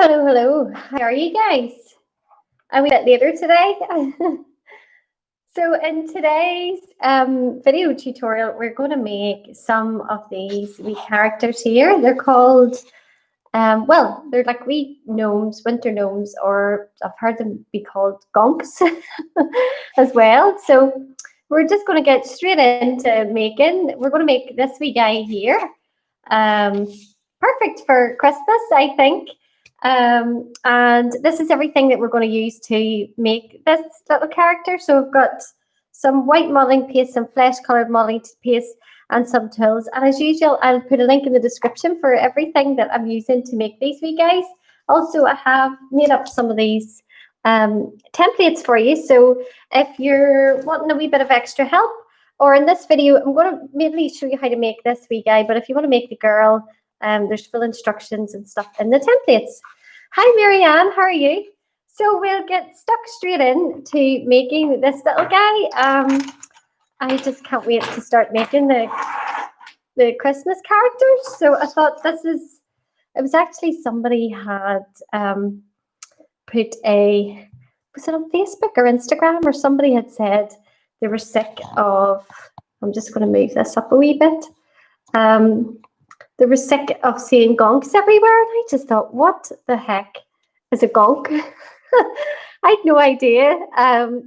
Hello, hello. How are you guys? A wee bit later today. So in today's video tutorial, we're going to make some of these wee characters here. They're called, well, they're like wee gnomes, winter gnomes, or I've heard them be called gonks as well. So we're just going to get straight into making. We're going to make this wee guy here. Perfect for Christmas, I think. And this is everything that we're going to use to make this little character. So I've got some white modelling paste, some flesh coloured modelling paste, and some tools. And as usual, I'll put a link in the description for everything that I'm using to make these wee guys. Also, I have made up some of these templates for you. So if you're wanting a wee bit of extra help, or in this video, I'm going to mainly show you how to make this wee guy. But if you want to make the girl, there's full instructions and stuff in the templates. Hi, Marianne, how are you? So we'll get stuck straight into making this little guy. I just can't wait to start making the Christmas characters. So I thought it was actually somebody had put was it on Facebook or Instagram, or somebody had said they were sick of, I'm just going to move this up a wee bit. They were sick of seeing gonks everywhere, and I just thought, what the heck is a gonk? I had no idea.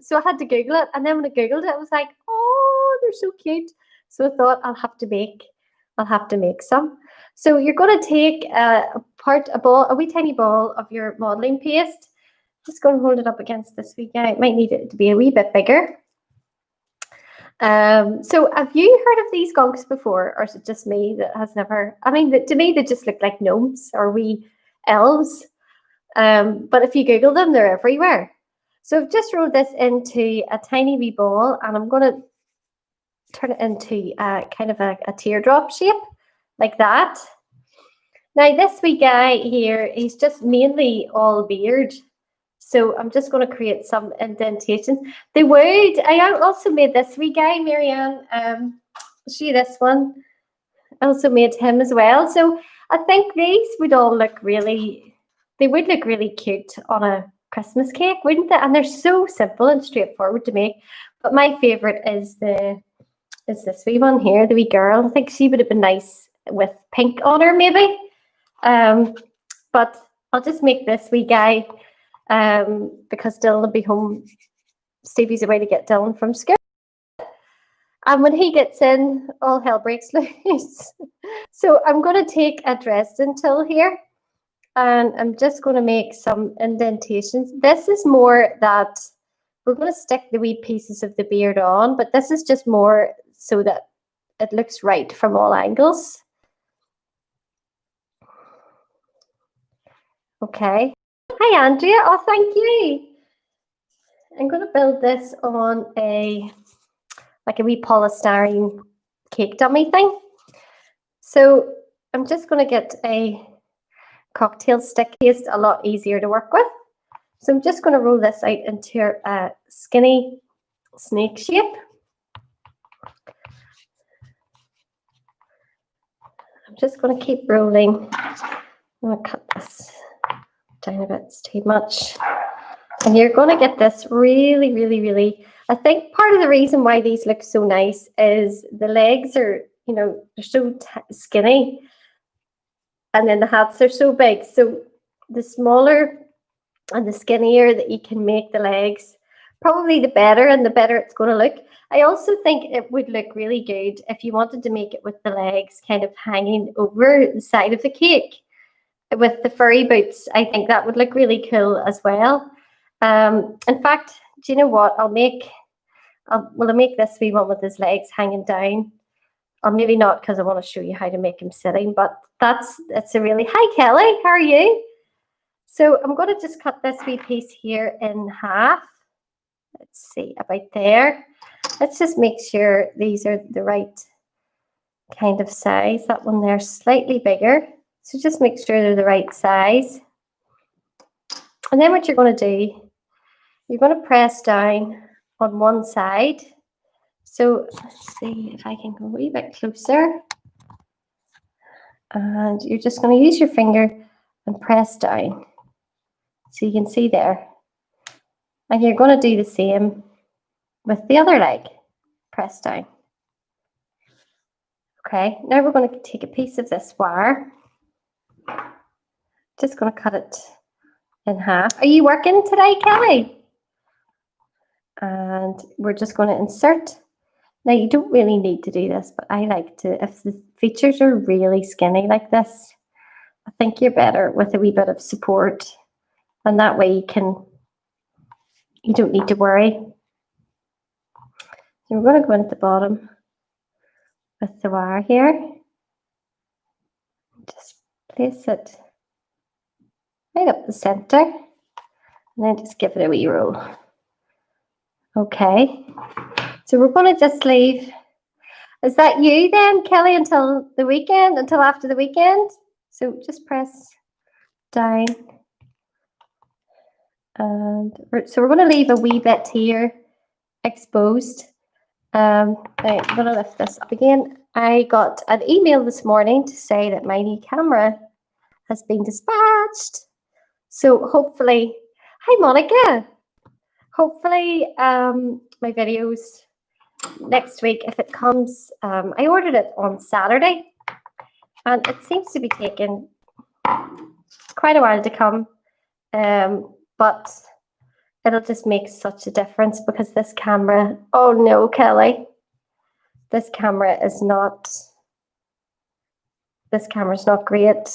So I had to Google it, and then when I Googled it, I was like, oh, they're so cute. So I thought I'll have to make some. So you're going to take a wee tiny ball of your modelling paste. Just going to hold it up against this wee guy. It might need it to be a wee bit bigger. So have you heard of these gonks before, or is it just me that has never? I mean, to me, they just look like gnomes or wee elves. But if you Google them, they're everywhere. So I've just rolled this into a tiny wee ball, and I'm going to turn it into kind of a teardrop shape, like that. Now, this wee guy here, he's just mainly all beard. So I'm just going to create some indentations. I also made this wee guy, Marianne. See this one? I also made him as well. So I think these would all look really cute on a Christmas cake, wouldn't they? And they're so simple and straightforward to make. But my favourite is this wee one here, the wee girl. I think she would have been nice with pink on her, maybe. But I'll just make this wee guy. Because Dylan will be home. Stevie's away to get Dylan from school. And when he gets in, all hell breaks loose. So I'm going to take a Dresden tool here, and I'm just going to make some indentations. This is more that we're going to stick the wee pieces of the beard on, but this is just more so that it looks right from all angles. Okay. Hi, Andrea. Oh, thank you. I'm going to build this on like a wee polystyrene cake dummy thing. So I'm just going to get a cocktail stick. Paste a lot easier to work with. So I'm just going to roll this out into a skinny snake shape. I'm just going to keep rolling. I'm going to cut this down a bit, it's too much. And you're going to get this really, really, really, I think part of the reason why these look so nice is the legs are, they're so skinny. And then the hats are so big. So the smaller and the skinnier that you can make the legs, probably the better, and the better it's going to look. I also think it would look really good if you wanted to make it with the legs kind of hanging over the side of the cake. With the furry boots, I think that would look really cool as well. In fact, do you know what? I'll make this wee one with his legs hanging down. Or maybe not, because I want to show you how to make him sitting. But it's a really, hi Kelly, how are you? So I'm going to just cut this wee piece here in half. Let's see, about there. Let's just make sure these are the right kind of size. That one there's slightly bigger. So just make sure they're the right size. And then what you're going to do, you're going to press down on one side. So let's see if I can go a wee bit closer. And you're just going to use your finger and press down. So you can see there. And you're going to do the same with the other leg. Press down. Okay, now we're going to take a piece of this wire. Just going to cut it in half. Are you working today, Kelly? And we're just going to insert. Now you don't really need to do this, but I like to, if the features are really skinny like this, I think you're better with a wee bit of support. And that way you don't need to worry. So we're going to go in at the bottom with the wire here. Just place it right up the center. And then just give it a wee roll. Okay. So we're going to just leave. Is that you then, Kelly, until the weekend, until after the weekend? So just press down. And so we're going to leave a wee bit here exposed. Right, I'm going to lift this up again. I got an email this morning to say that my new camera has been dispatched. So hopefully, hi Monica. Hopefully my videos next week, if it comes, I ordered it on Saturday and it seems to be taking quite a while to come. But it'll just make such a difference because this camera, oh no, Kelly, this camera is not great.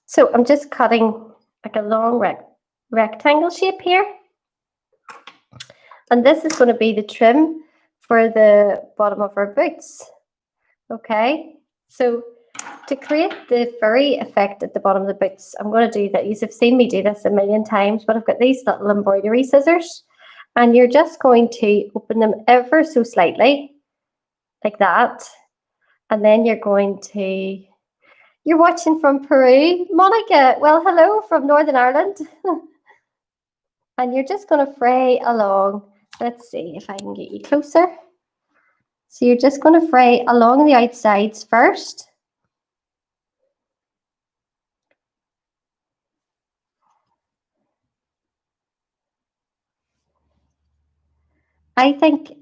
So I'm just cutting like a long rectangle shape here. And this is going to be the trim for the bottom of our boots. Okay, so to create the furry effect at the bottom of the boots, I'm going to do that. You've seen me do this a million times, but I've got these little embroidery scissors. And you're just going to open them ever so slightly, like that. And then you're going to, you're watching from Peru, Monica. Well, hello from Northern Ireland. And you're just going to fray along. Let's see if I can get you closer. So you're just going to fray along the outsides first. I think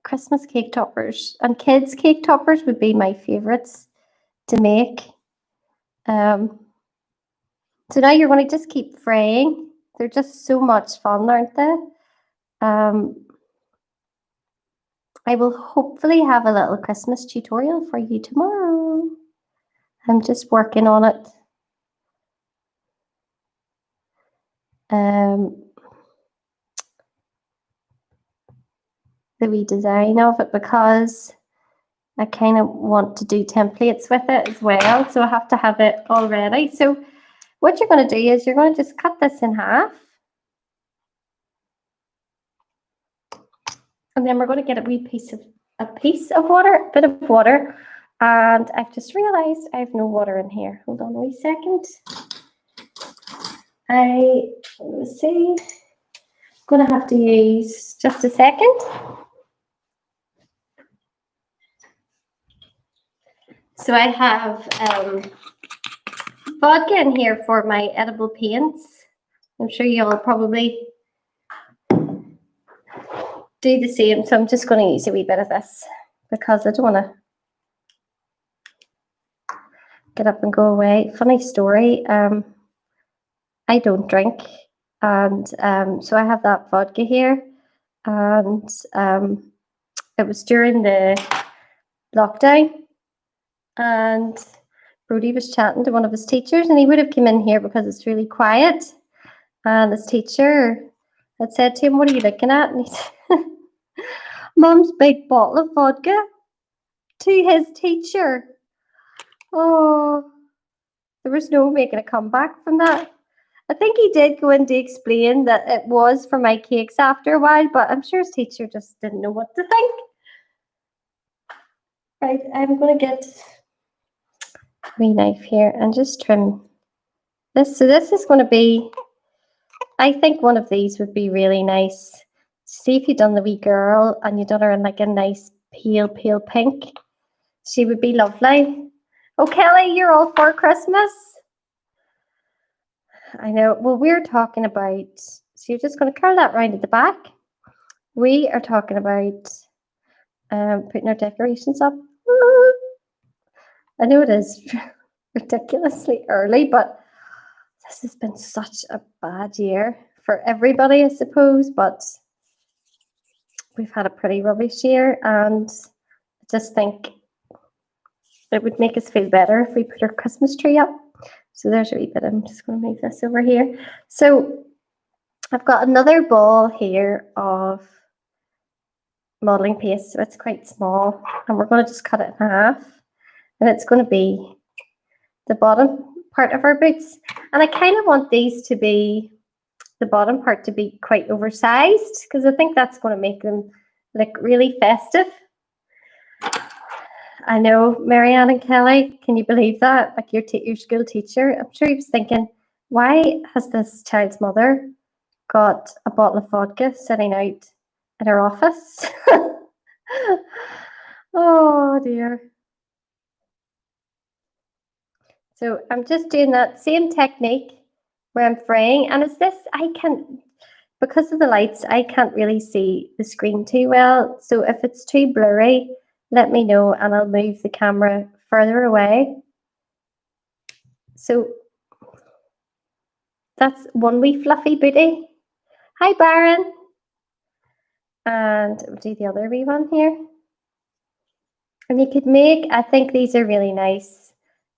Christmas cake toppers and kids cake toppers would be my favourites to make. So now you're going to just keep fraying. They're just so much fun, aren't they? I will hopefully have a little Christmas tutorial for you tomorrow. I'm just working on it. The wee design of it, because I kind of want to do templates with it as well, so I have to have it all ready. So what you're going to do is you're going to just cut this in half, and then we're going to get a piece of water, a bit of water, and I've just realized I have no water in here. Hold on a wee second. Let's see, I'm going to have to use just a second. So I have vodka in here for my edible paints. I'm sure you'll probably do the same. So I'm just going to use a wee bit of this because I don't want to get up and go away. Funny story. I don't drink, and so I have that vodka here, and it was during the lockdown. And Brody was chatting to one of his teachers, and he would have come in here because it's really quiet. And his teacher had said to him, "What are you looking at?" And he said, "Mum's big bottle of vodka," to his teacher. Oh, there was no making a comeback from that. I think he did go in to explain that it was for my cakes after a while, but I'm sure his teacher just didn't know what to think. Right, I'm going to get a wee knife here and just trim this. So this is going to be, I think one of these would be really nice. See if you've done the wee girl and you've done her in like a nice pale pink. She would be lovely. Oh, Kelly, you're all for Christmas? I know. Well, we're talking about, so you're just going to curl that round at the back. We are talking about putting our decorations up. I know it is ridiculously early, but this has been such a bad year for everybody, I suppose, but we've had a pretty rubbish year, and I just think it would make us feel better if we put our Christmas tree up. So there's a wee bit. I'm just going to move this over here. So I've got another ball here of modelling paste, so it's quite small, and we're going to just cut it in half, and it's going to be the bottom part of our boots. And I kind of want these to be, the bottom part to be quite oversized, because I think that's going to make them look really festive. I know, Marianne and Kelly, can you believe that? Like your school teacher, I'm sure he was thinking, why has this child's mother got a bottle of vodka sitting out in her office? Oh dear. So I'm just doing that same technique where I'm fraying, and it's this, I can, because of the lights, I can't really see the screen too well. So if it's too blurry, let me know and I'll move the camera further away. So that's one wee fluffy booty. Hi, Baron. And we'll do the other wee one here. And you could make, I think these are really nice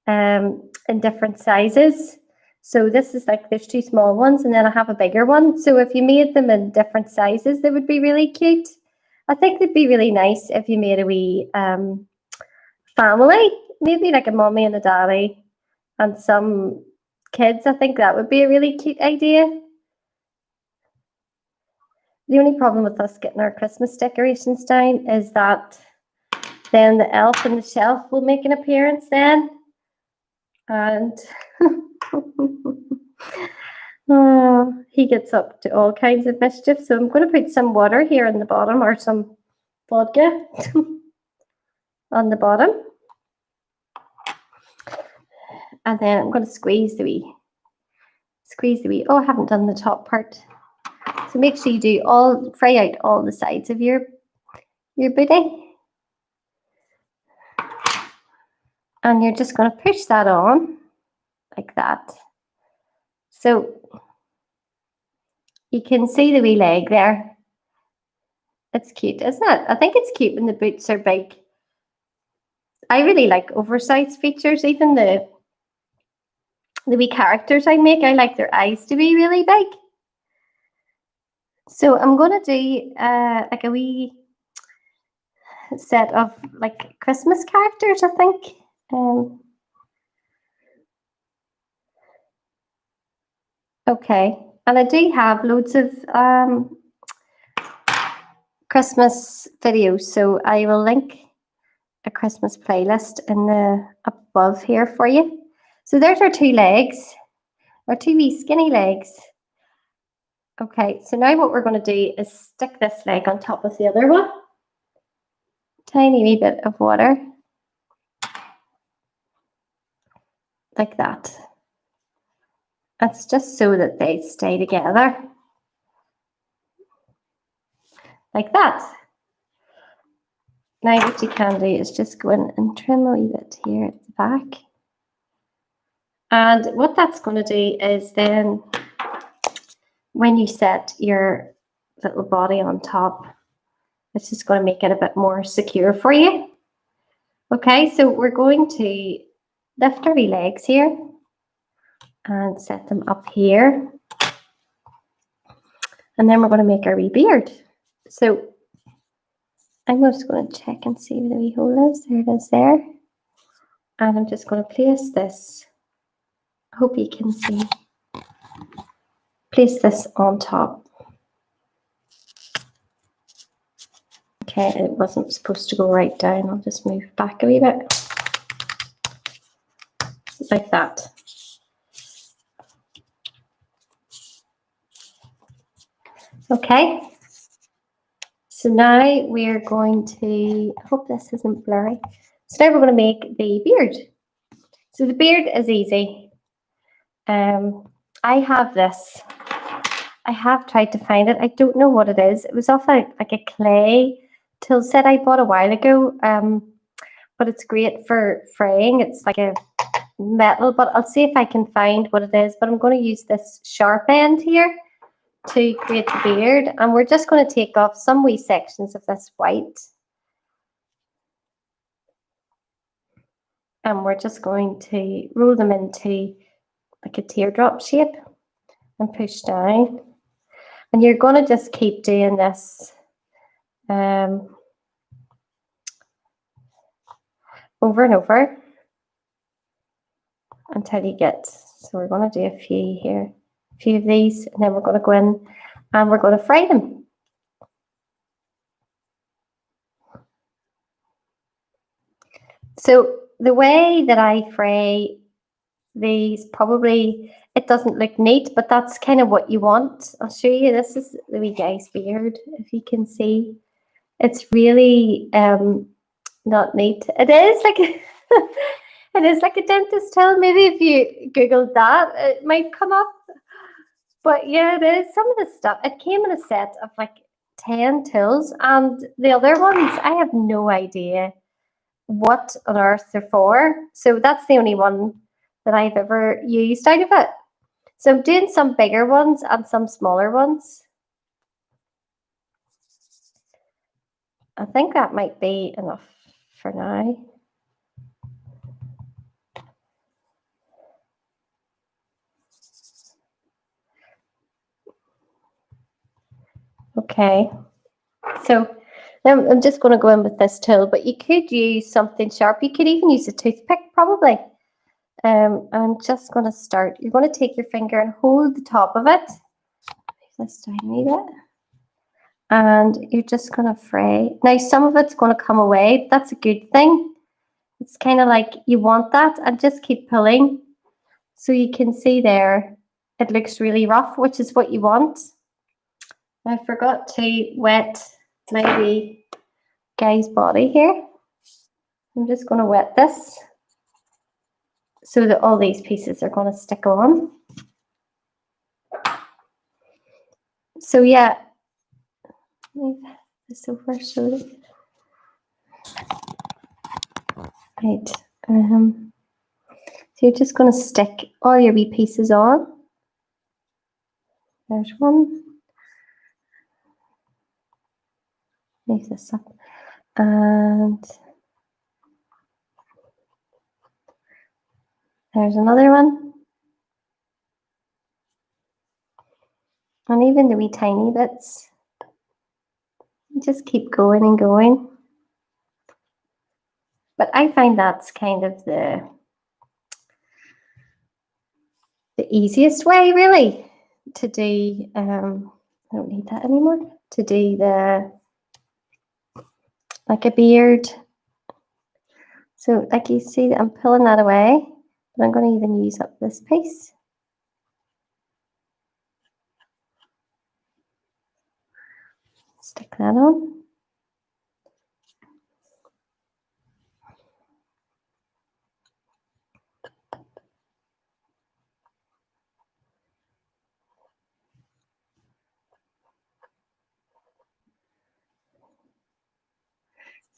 in different sizes. So this is like, there's two small ones and then I have a bigger one. So if you made them in different sizes, they would be really cute. I think they'd be really nice if you made a wee family, maybe like a mommy and a daddy and some kids. I think that would be a really cute idea. The only problem with us getting our Christmas decorations down is that then the elf on the shelf will make an appearance then. And oh, he gets up to all kinds of mischief. So I'm going to put some water here on the bottom, or some vodka on the bottom. And then I'm going to squeeze the wee. Oh, I haven't done the top part. So make sure you do fry out all the sides of your booty. And you're just going to push that on like that. So you can see the wee leg there. It's cute, isn't it? I think it's cute when the boots are big. I really like oversized features. Even the wee characters I make, I like their eyes to be really big. So I'm going to do like a wee set of like Christmas characters, I think. Okay, and I do have loads of Christmas videos, so I will link a Christmas playlist in the above here for you. So there's our two legs, our two wee skinny legs. Okay, so now what we're going to do is stick this leg on top of the other one. Tiny wee bit of water. Like that. That's just so that they stay together. Like that. Now what you can do is just go in and trim a wee bit here at the back. And what that's going to do is then when you set your little body on top, it's just going to make it a bit more secure for you. Okay, so we're going to lift our wee legs here and set them up here. And then we're going to make our wee beard. So I'm just going to check and see where the wee hole is. There it is there. And I'm just going to place this, I hope you can see, place this on top. Okay, it wasn't supposed to go right down. I'll just move back a wee bit. Like that. Okay. So now we're going to, I hope this isn't blurry. So now we're going to make the beard. So the beard is easy. I have this. I have tried to find it. I don't know what it is. It was off like a clay tool set I bought a while ago. But it's great for fraying. It's like a metal, but I'll see if I can find what it is. But I'm going to use this sharp end here to create the beard, and we're just going to take off some wee sections of this white, and we're just going to roll them into like a teardrop shape and push down. And you're going to just keep doing this over and over until you get, so we're going to do a few here, a few of these, and then we're going to go in and we're going to fry them. So the way that I fry these, probably it doesn't look neat, but that's kind of what you want. I'll show you. This is the wee guy's beard, if you can see. It's really not neat. It is like it is like a dentist tool. Maybe if you googled that, it might come up. But yeah, it is. Some of the stuff, it came in a set of like 10 tools, and the other ones I have no idea what on earth they're for. So that's the only one that I've ever used out of it. So I'm doing some bigger ones and some smaller ones. I think that might be enough for now. Okay, so now I'm just going to go in with this tool, but you could use something sharp. You could even use a toothpick, probably. I'm just going to start. You're going to take your finger and hold the top of it. This down a wee bit. And you're just going to fray. Now, some of it's going to come away. That's a good thing. It's kind of like you want that, and just keep pulling. So you can see there, it looks really rough, which is what you want. I forgot to wet my wee guy's body here. I'm just going to wet this so that all these pieces are going to stick on. So yeah, move this over so that, right. So you're just going to stick all your wee pieces on. There's one. Leave this up. And there's another one. And even the wee tiny bits. Just keep going and going. But I find that's kind of the easiest way, really, to do, I don't need that anymore, to do like a beard. So like you see that I'm pulling that away, but I'm going to even use up this piece. Stick that on.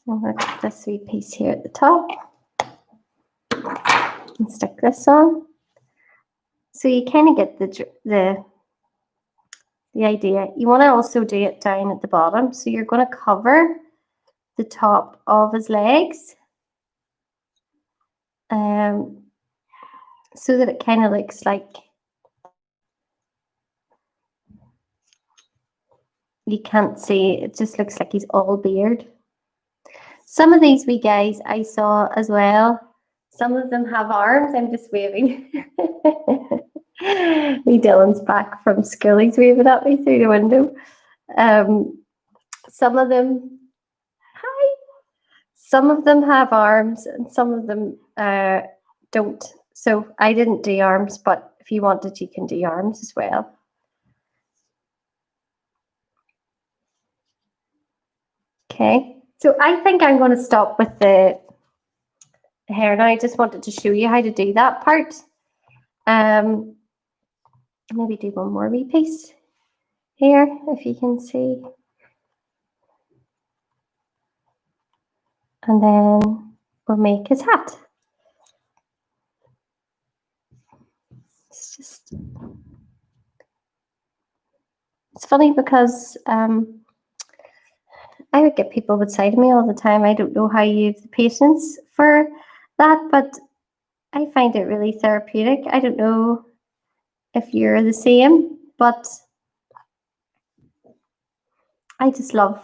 I'm going to put this wee piece here at the top and stick this on. So you kind of get the idea. You want to also do it down at the bottom. So you're going to cover the top of his legs, so that it kind of looks like you can't see. It just looks like he's all beard. Some of these wee guys I saw as well. Some of them have arms. I'm just waving. Wee Dylan's back from school. He's waving at me through the window. Some of them, hi. Some of them have arms, and some of them don't. So I didn't do arms, but if you wanted, you can do arms as well. Okay, so I think I'm going to stop with the hair now. I just wanted to show you how to do that part. Maybe do one more wee piece here, if you can see. And then we'll make his hat. It's funny because I would get people would say to me all the time, I don't know how you have the patience for that, but I find it really therapeutic. I don't know if you're the same, but I just love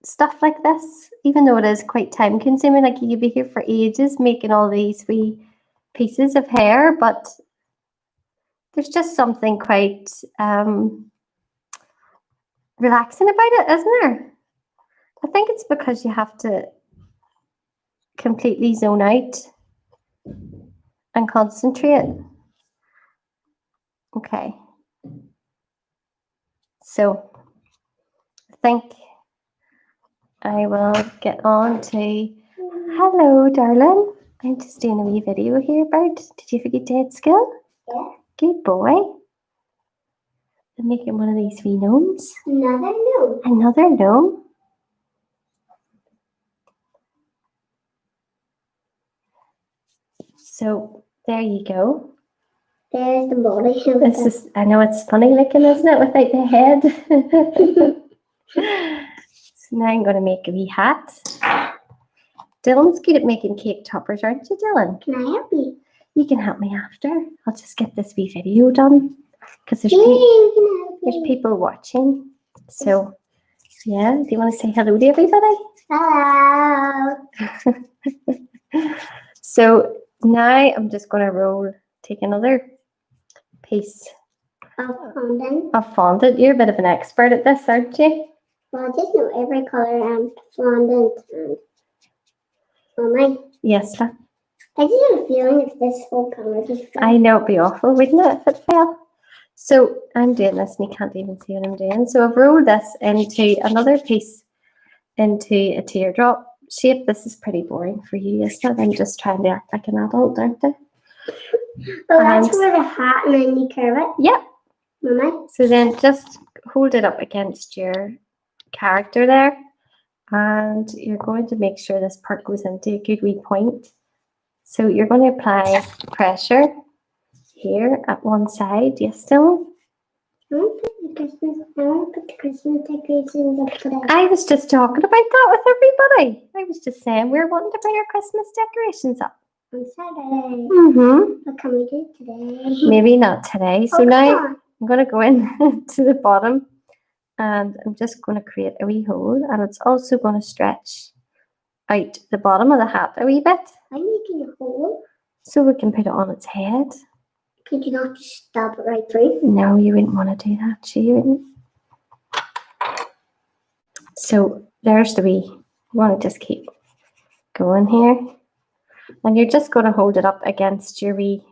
stuff like this, even though it is quite time consuming. Like you could be here for ages making all these wee pieces of hair, but there's just something quite relaxing about it, isn't there? I think it's because you have to completely zone out and concentrate. Okay. So I think I will get on to, hello, darling. I'm just doing a wee video here, Bird. Did you forget to hit skill? Yeah. Good boy. I'm making one of these wee gnomes. Another gnome. Another gnome. So there you go. There's the body. This is, I know it's funny looking, isn't it, without the head? So now I'm going to make a wee hat. Dylan's good at making cake toppers, aren't you, Dylan? Can I help you? You can help me after. I'll just get this wee video done because there's, there's people watching. So, yeah, do you want to say hello to everybody? Hello. So now I'm just going to take another piece of fondant. You're a bit of an expert at this, aren't you? Well, I just know every colour and fondant and mine. Yes, love. I just have a feeling if this whole colour just fell. I know, it'd be awful, wouldn't it, if it fell? So I'm doing this and you can't even see what I'm doing. So I've rolled this into another piece into a teardrop shape. This is pretty boring for you, isn't it? I'm just trying to act like an adult, aren't I? Oh, that's for the hat and then you curve it? Yep. Mama? So then just hold it up against your character there. And you're going to make sure this part goes into a good wee point. So you're going to apply pressure here at one side. Yes, Dylan? I want to put the Christmas decorations up today. I was just talking about that with everybody. I was just saying we're wanting to put our Christmas decorations up. On Saturday. Mm-hmm. What can we do today? Maybe not today. So now I'm going to go in to the bottom and I'm just going to create a wee hole, and it's also going to stretch out the bottom of the hat a wee bit. I'm making a hole. So we can put it on its head. Could you not just stab it right through? No, you wouldn't want to do that. You wouldn't. So there's the wee. You want to just keep going here. And you're just going to hold it up against your wee.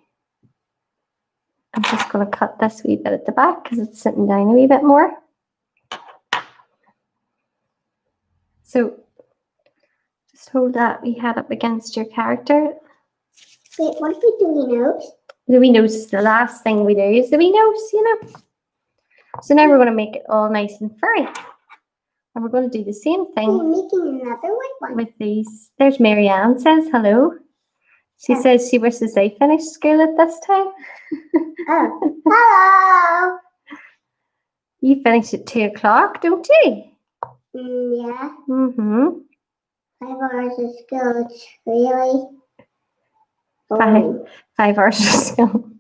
I'm just going to cut this wee bit at the back because it's sitting down a wee bit more. So just hold that wee hat up against your character. Wait, what if we do wee nose? The wee nose is the last thing we do, is the wee nose, you know. So now we're going to make it all nice and furry. And we're going to do the same thing. You're making another white one. With these. There's Marianne says hello. She says she wishes they finished school at this time. Oh, hello. You finish at 2 o'clock, don't you? Yeah. Mm-hmm. 5 hours of school. It's really boring. 5 hours of school.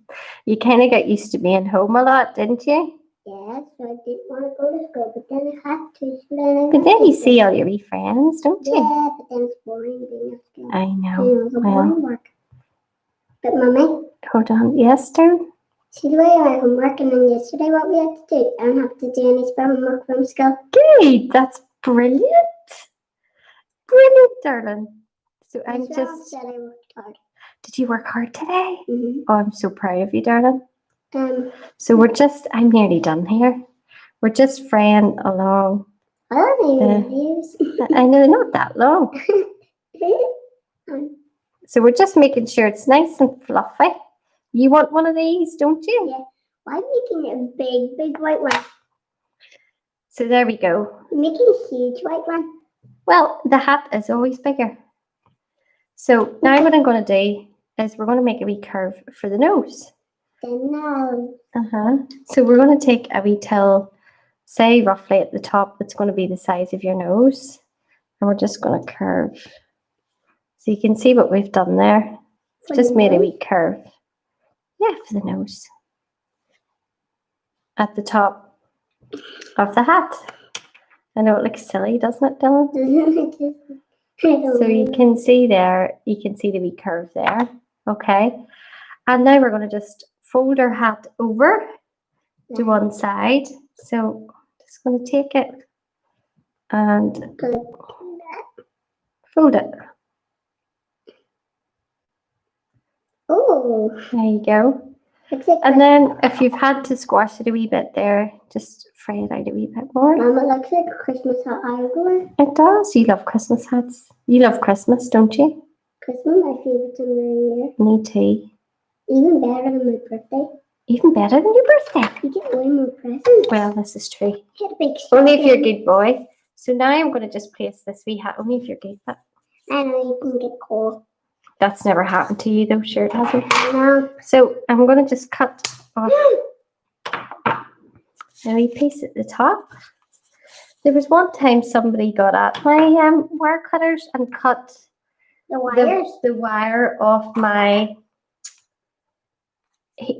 You kind of got used to being home a lot, didn't you? Yeah, so I didn't want to go to school, but then I had to. So but then you see all your wee friends, don't you? Yeah, but then it's boring being at school. I know. You know, the boring work. But Mummy. Hold on. Yes, darling? See the way I have homework, and then yesterday what we had to do. I don't have to do any spell homework from school. Good. That's brilliant. Brilliant, darling. So I'm just... Said I worked hard. Did you work hard today? Mm-hmm. Oh, I'm so proud of you, darling. So I'm nearly done here. We're just fraying along. I don't even use. I know they're not that long. So we're just making sure it's nice and fluffy. You want one of these, don't you? Yeah. Why making a big, big white one? So there we go. Making a huge white one. Well, the hat is always bigger. So now what I'm going to do is we're going to make a wee curve for the nose. The nose. So we're going to take a wee till, say roughly at the top, it's going to be the size of your nose. And we're just going to curve. So you can see what we've done there. We've just made a wee curve. Yeah, for the nose. At the top of the hat. I know it looks silly, doesn't it, Dylan? So you can see there, you can see the wee curve there. Okay. And now we're going to just fold our hat over to one side. So just going to take it and fold it. Oh, there you go. And then if you've had to squash it a wee bit there, just fray it out a wee bit more. Mom, it looks like a Christmas hat I wear. It does. You love Christmas hats. You love Christmas, don't you? Christmas, my favorite time of the year. Me too. Even better than my birthday. Even better than your birthday. You get way more presents. Well, this is true. Get a big only if you're a good boy. So now I'm going to just place this wee hat, only if you're good. But I know you can get cold. That's never happened to you though, sure it hasn't. No. So I'm going to just cut off a wee piece at the top. There was one time somebody got at my wire cutters and cut The wires? the wire off my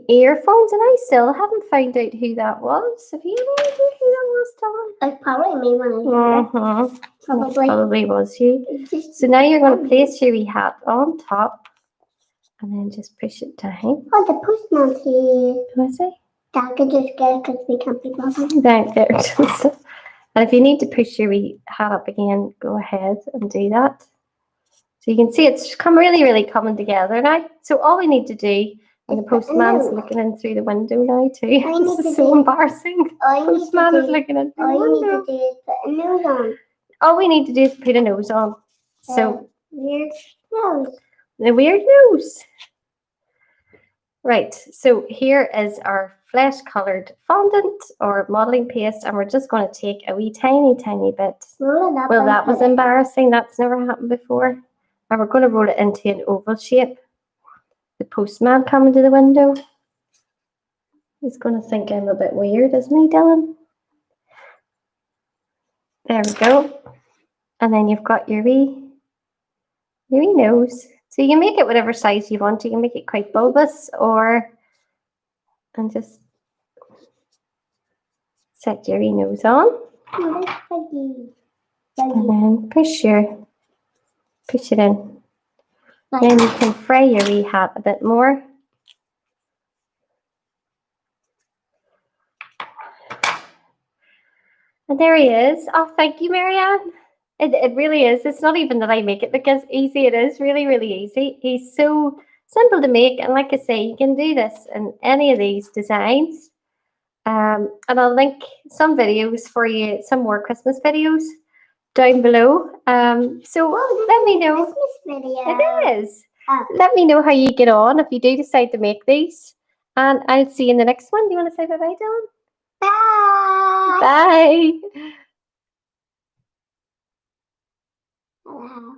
earphones, and I still haven't found out who that was. Have you any idea who that was, Dawn? It's probably me when I was there. Probably was you. So now you're going to place your wee hat on top and then just push it down. Oh, the postman's here. Can I say? Dad could just get it because we can't be bothered. Right there. And if you need to push your wee hat up again, go ahead and do that. So you can see it's come really coming together now. So all we need to do, and the postman's looking in through the window now too. This is so embarrassing. Postman is looking in through the window. All you need to do is put a nose on. All we need to do is put a nose on. So weird nose. The weird nose. Right, so here is our flesh coloured fondant or modelling paste, and we're just going to take a wee tiny bit. Well, that was embarrassing. That's never happened before. And we're going to roll it into an oval shape. The postman coming to the window. He's going to think I'm a bit weird, isn't he, Dylan? There we go. And then you've got your wee nose. So you can make it whatever size you want. You can make it quite bulbous and just set your wee nose on. And then push it in. Then you can fray your wee hat a bit more. And there he is. Oh, thank you, Marianne. It really is. It's not even that I make it look as easy. It is really easy. He's so simple to make. And like I say, you can do this in any of these designs. And I'll link some videos for you, some more Christmas videos down below. So let me know. It is. Let me know how you get on if you do decide to make these. And I'll see you in the next one. Do you want to say bye-bye, Dylan? Bye. Bye. Hello.